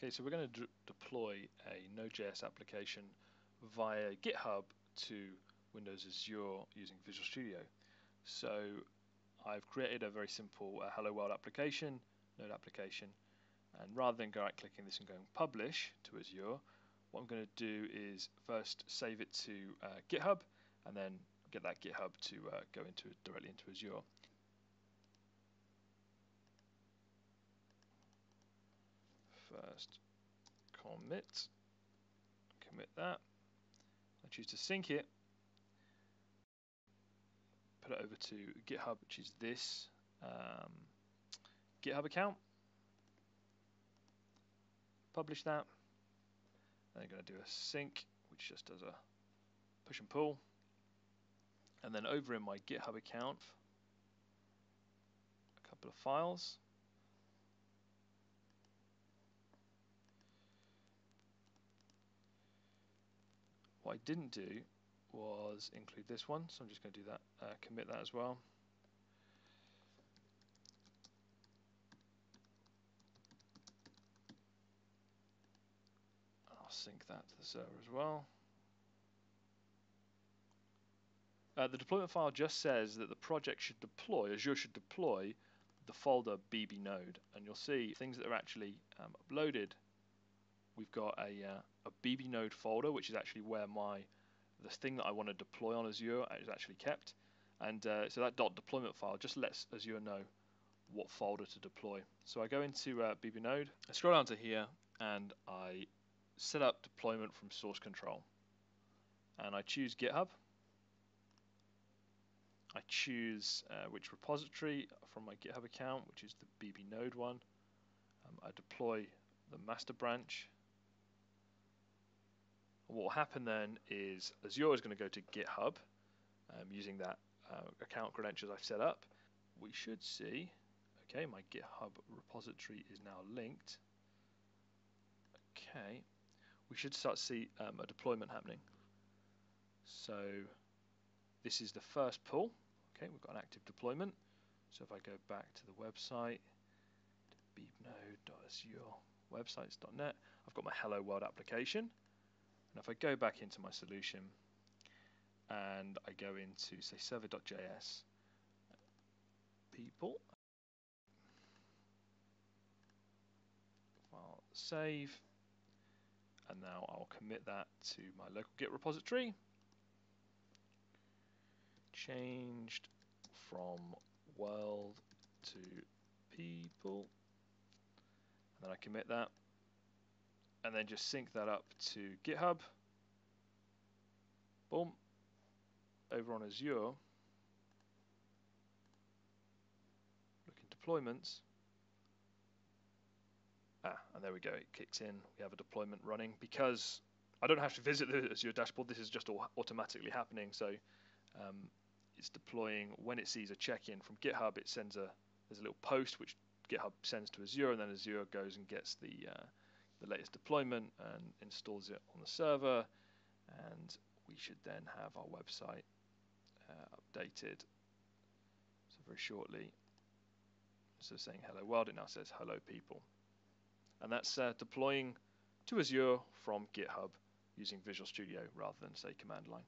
Okay, so we're going to deploy a node.js application via GitHub to Windows Azure using Visual Studio. So I've created a very simple Hello World application, node application, and rather than right-clicking this and going publish to Azure, what I'm going to do is first save it to GitHub and then get that GitHub to go directly into Azure. First commit that. I choose to sync it, put it over to GitHub, which is this GitHub account, publish that, and I'm going to do a sync, which just does a push and pull, and then over in my GitHub account, a couple of files. What I didn't do was include this one, so I'm just going to do that, commit that as well. I'll sync that to the server as well. The deployment file just says that the project should deploy, Azure should deploy the folder BB node, and you'll see things that are actually uploaded. We've got a BB node folder, which is actually where the thing that I want to deploy on Azure is actually kept, and so that .deployment file just lets Azure know what folder to deploy. So I go into BB node, I scroll down to here, and I set up deployment from source control, and I choose GitHub. I choose which repository from my GitHub account, which is the BB node one. I deploy the master branch. What will happen then is Azure is going to go to GitHub using that account credentials I've set up. We should see, okay, my GitHub repository is now linked. Okay, we should start to see a deployment happening. So this is the first pull. Okay, we've got an active deployment. So if I go back to the website, beebnode.azure.websites.net, I've got my Hello World application. And if I go back into my solution and I go into, say, server.js, people, I'll save, and now I'll commit that to my local Git repository. Changed from world to people, and then I commit that, and then just sync that up to GitHub. Boom. Over on Azure, look in deployments. And there we go, it kicks in. We have a deployment running because I don't have to visit the Azure dashboard. This is just all automatically happening. So it's deploying when it sees a check-in from GitHub. It sends there's a little post which GitHub sends to Azure, and then Azure goes and gets the latest deployment and installs it on the server, and we should then have our website updated. So very shortly, instead of saying hello world, it now says hello people. And that's deploying to Azure from GitHub using Visual Studio rather than, say, command line.